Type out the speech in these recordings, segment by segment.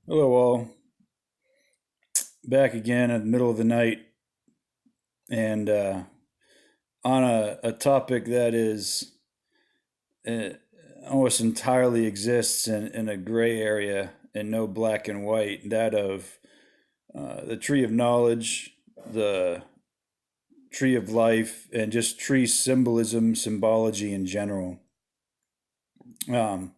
Hello, all. Back again in the middle of the night, and on a topic that is uh, almost entirely exists in a gray area and no black and white. That of the tree of knowledge, the tree of life, and just tree symbolism, symbology in general. Um,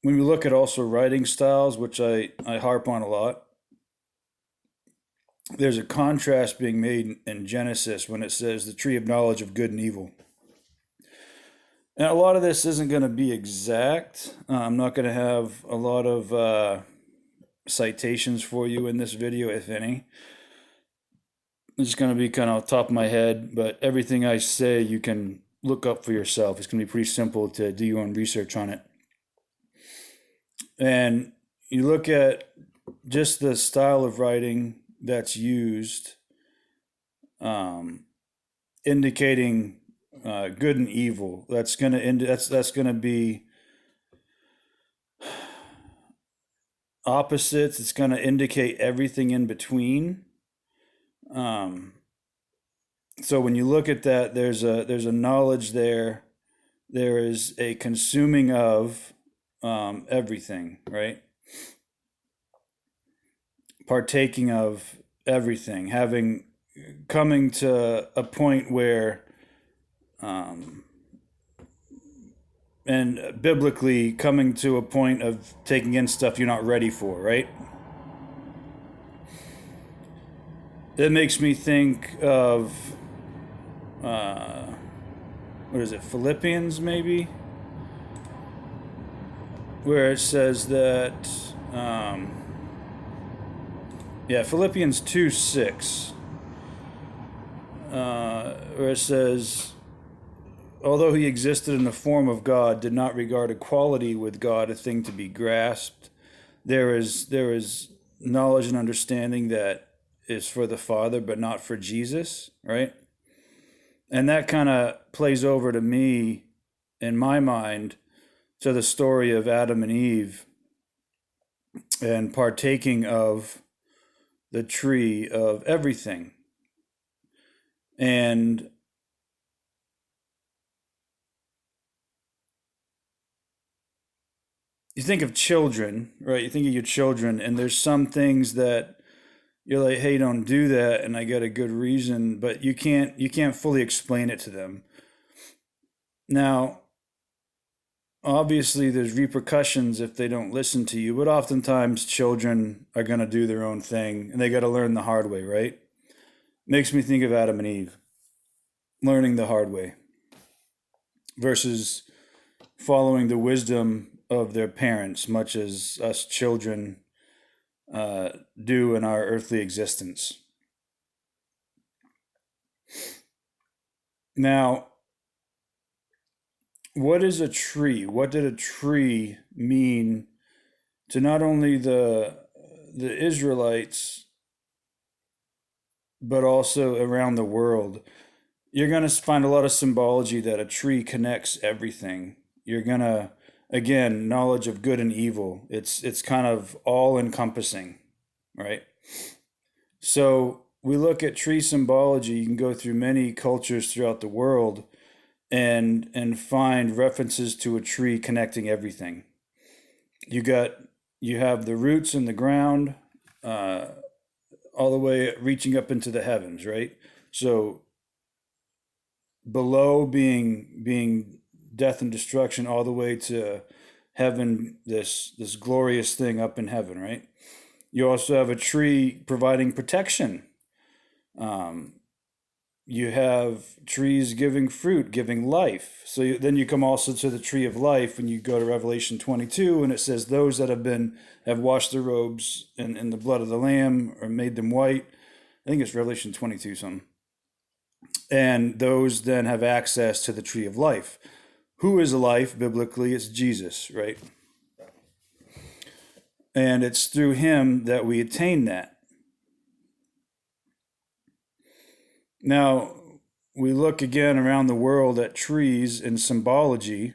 when we look at also writing styles, which I harp on a lot, there's a contrast being made in Genesis when it says the tree of knowledge of good and evil. And a lot of this isn't going to be exact. I'm not going to have a lot of citations for you in this video, if any. It's going to be kind of top of my head, but everything I say you can look up for yourself. It's going to be pretty simple to do your own research on it. And you look at just the style of writing that's used, um, indicating good and evil. That's going to be opposites. It's going to indicate everything in between. Um, so when you look at that, there's a knowledge there. There is a consuming of everything, right? Partaking of everything, having coming to a point where, um, and biblically coming to a point of taking in stuff you're not ready for, right? It makes me think of uh, what is it, Philippians maybe, where it says that, um, yeah, Philippians 2:6, where it says, although he existed in the form of God, did not regard equality with God a thing to be grasped. There is knowledge and understanding that is for the Father, but not for Jesus, right? And that kind of plays over to me, in my mind, to the story of Adam and Eve and partaking of the tree of everything. And you think of children, right? You think of your children, and there's some things that you're like, hey, don't do that, and I got a good reason, but you can't fully explain it to them. Now, obviously there's repercussions if they don't listen to you, but oftentimes children are going to do their own thing and they got to learn the hard way, right? Makes me think of Adam and Eve learning the hard way versus following the wisdom of their parents, much as us children uh, do in our earthly existence. Now, what is a tree? What did a tree mean to not only the Israelites but also around the world? You're going to find a lot of symbology that a tree connects everything. You're going to, again, knowledge of good and evil. It's kind of all encompassing, right? So we look at tree symbology. You can go through many cultures throughout the world and find references to a tree connecting everything. You got you have the roots in the ground, uh, all the way reaching up into the heavens, right? So below being death and destruction, all the way to heaven, this glorious thing up in heaven, right? You also have a tree providing protection. Um, you have trees giving fruit, giving life. So then you come also to the tree of life when you go to Revelation 22, and it says those that have washed their robes in the blood of the Lamb or made them white. I think it's Revelation 22 something. And those then have access to the tree of life. Who is life biblically? It's Jesus, right? And it's through him that we attain that. Now, we look again around the world at trees in symbology,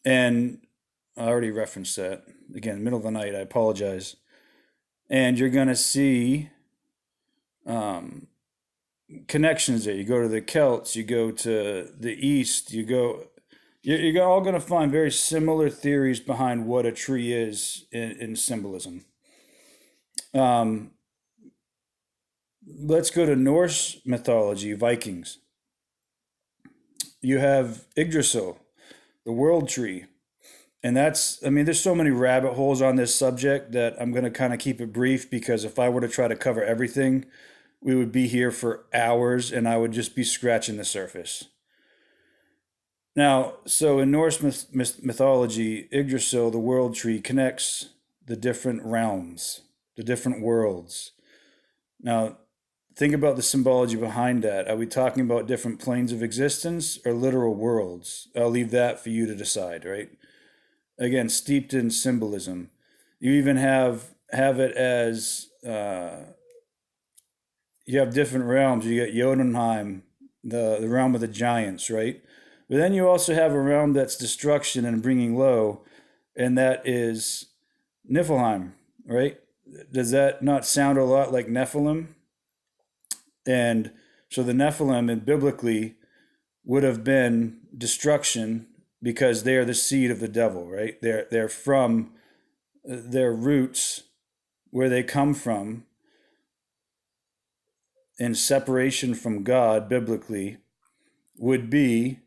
and I already referenced that. Again, middle of the night, I apologize. And you're going to see um, connections there. You go to the Celts, you go to the East, you're all going to find very similar theories behind what a tree is in symbolism. Um, let's go to Norse mythology, Vikings. You have Yggdrasil, the world tree. And that's, I mean, there's so many rabbit holes on this subject that I'm going to kind of keep it brief because if I were to try to cover everything, we would be here for hours and I would just be scratching the surface. Now, so in Norse mythology, Yggdrasil, the world tree, connects the different realms, the different worlds. Now, think about the symbology behind that. Are we talking about different planes of existence or literal worlds? I'll leave that for you to decide, right? Again, steeped in symbolism. You even have it as you have different realms. You get Jotunheim, the realm of the giants, right? But then you also have a realm that's destruction and bringing low, and that is Niflheim, right? Does that not sound a lot like Nephilim? And so the Nephilim, and biblically, would have been destruction because they are the seed of the devil, right? They're from their roots, where they come from, in separation from God biblically, would be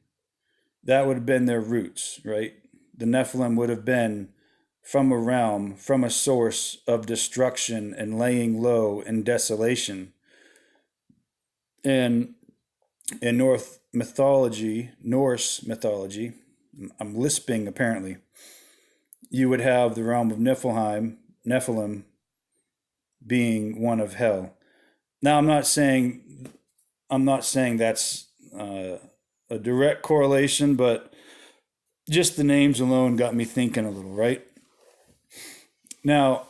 that would have been their roots, right? The Nephilim would have been from a realm, from a source of destruction and laying low and desolation. And in Norse mythology, I'm lisping apparently, you would have the realm of Nephilim being one of hell. Now, I'm not saying that's a direct correlation, but just the names alone got me thinking a little, right? Now,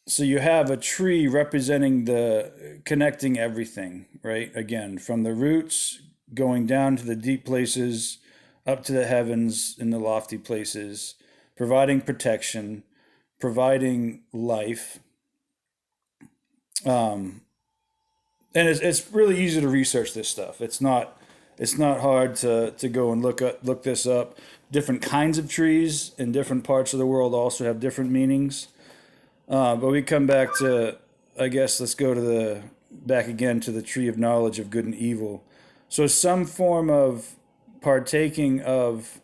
so you have a tree representing the connecting everything, right? Again, from the roots going down to the deep places, up to the heavens in the lofty places, providing protection, providing life. Um, and it's really easy to research this stuff. It's not hard to go and look this up. Different kinds of trees in different parts of the world also have different meanings. But we come back to, I guess, let's go to back again to the tree of knowledge of good and evil. So some form of partaking of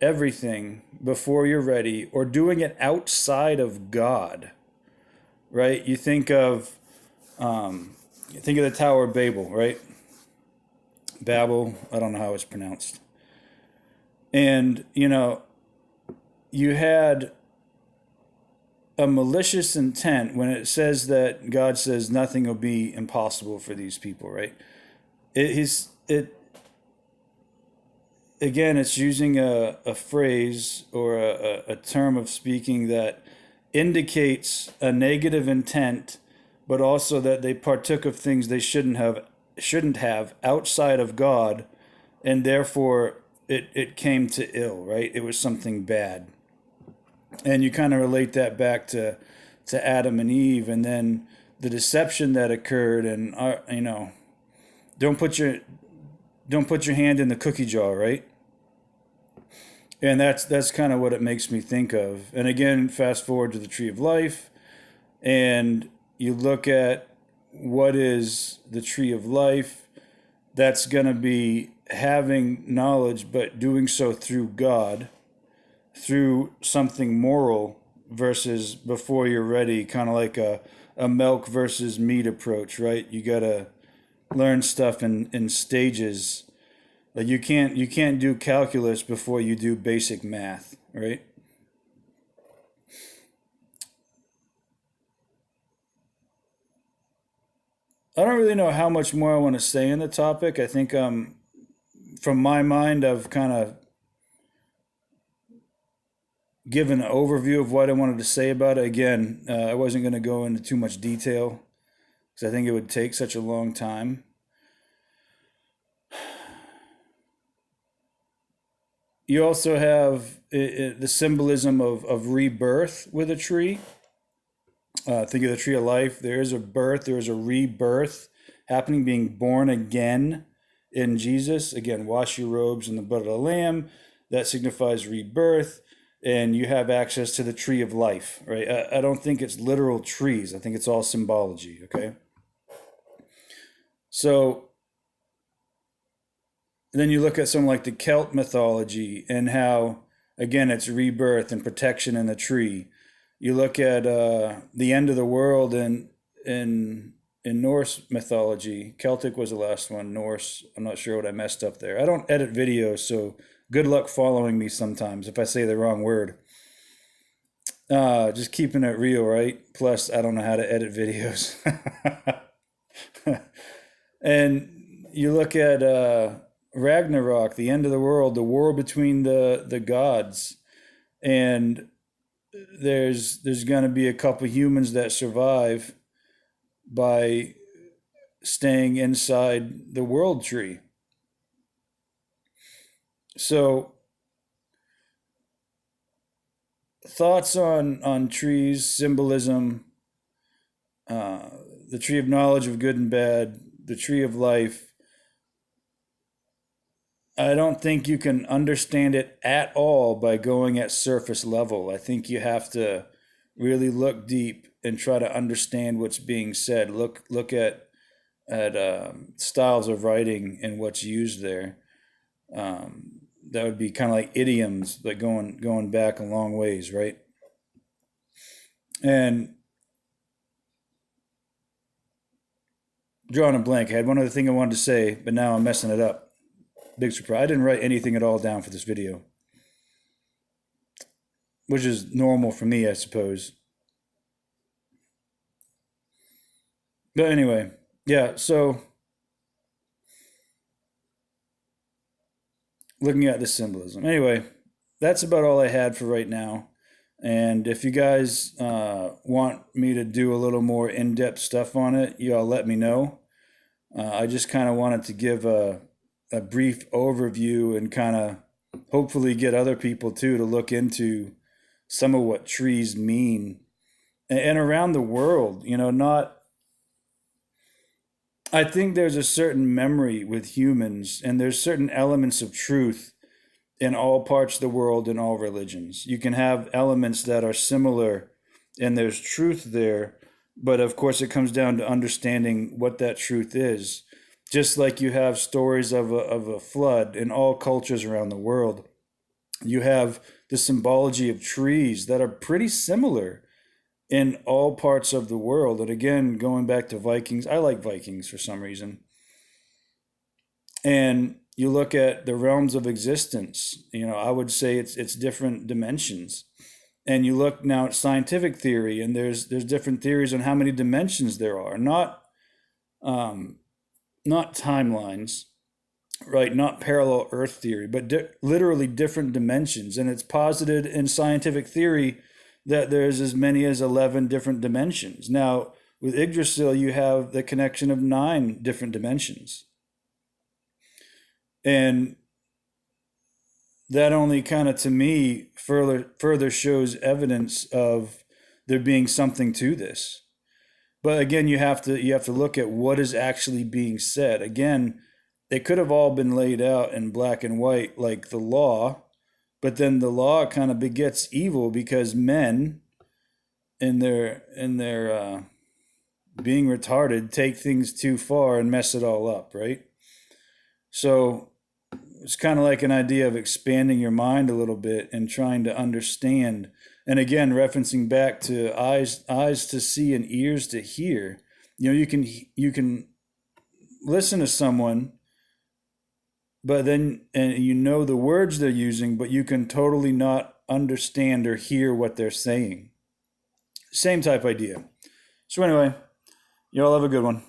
everything before you're ready, or doing it outside of God, right? You think of the Tower of Babel, right? Babel, I don't know how it's pronounced. And, you had a malicious intent when it says that God says nothing will be impossible for these people, right? It again, it's using a phrase or a term of speaking that indicates a negative intent, but also that they partook of things they shouldn't have outside of God, and therefore it came to ill, right? It was something bad. And you kind of relate that back to Adam and Eve, and then the deception that occurred, and don't put your don't put your hand in the cookie jar, right? And that's kind of what it makes me think of. And again, fast forward to the tree of life, and you look at what is the tree of life. That's going to be having knowledge, but doing so through God, through something moral versus before you're ready, kind of like a milk versus meat approach, right? You got to learn stuff in stages. Like you can't do calculus before you do basic math, right? I don't really know how much more I want to say on the topic. I think from my mind I've kind of given an overview of what I wanted to say about it. Again, I wasn't going to go into too much detail because I think it would take such a long time. You also have the symbolism of rebirth with a tree. Think of the tree of life. There is a birth, there is a rebirth happening, being born again in Jesus. Again, wash your robes in the blood of the Lamb. That signifies rebirth. And you have access to the tree of life, right? I don't think it's literal trees. I think it's all symbology, okay? So then you look at something like the Celt mythology and how, again, it's rebirth and protection in the tree. You look at the end of the world in Norse mythology. Celtic was the last one. Norse, I'm not sure what I messed up there. I don't edit videos, so good luck following me sometimes if I say the wrong word. Just keeping it real, right? Plus, I don't know how to edit videos. And you look at Ragnarok, the end of the world, the war between the gods, and there's going to be a couple humans that survive by staying inside the world tree. So thoughts on trees, symbolism, the tree of knowledge of good and bad, the tree of life. I don't think you can understand it at all by going at surface level. I think you have to really look deep and try to understand what's being said. Look at styles of writing and what's used there. That would be kind of like idioms, but going back a long ways, right? And drawing a blank. I had one other thing I wanted to say, but now I'm messing it up. Big surprise. I didn't write anything at all down for this video, which is normal for me, I suppose. But anyway, yeah, so looking at the symbolism. Anyway, that's about all I had for right now. And if you guys want me to do a little more in-depth stuff on it, y'all let me know. I just kind of wanted to give a brief overview and kind of hopefully get other people too to look into some of what trees mean and around the world. Not. I think there's a certain memory with humans, and there's certain elements of truth in all parts of the world, in all religions. You can have elements that are similar, and there's truth there, but of course it comes down to understanding what that truth is. Just like you have stories of a flood in all cultures around the world, you have the symbology of trees that are pretty similar in all parts of the world. And again, going back to Vikings, I like Vikings for some reason. And you look at the realms of existence, I would say it's different dimensions. And you look now at scientific theory, and there's different theories on how many dimensions there are, not timelines, right? Not parallel Earth theory, but literally different dimensions. And it's posited in scientific theory that there's as many as 11 different dimensions. Now, with Yggdrasil, you have the connection of 9 different dimensions. And that only kind of, to me, further shows evidence of there being something to this. But again, you have to look at what is actually being said. Again, they could have all been laid out in black and white like the law, but then the law kind of begets evil because men in their being retarded take things too far and mess it all up, right? So it's kind of like an idea of expanding your mind a little bit and trying to understand. And again, referencing back to eyes to see and ears to hear. You can listen to someone, but then the words they're using, but you can totally not understand or hear what they're saying. Same type idea. So anyway, y'all have a good one.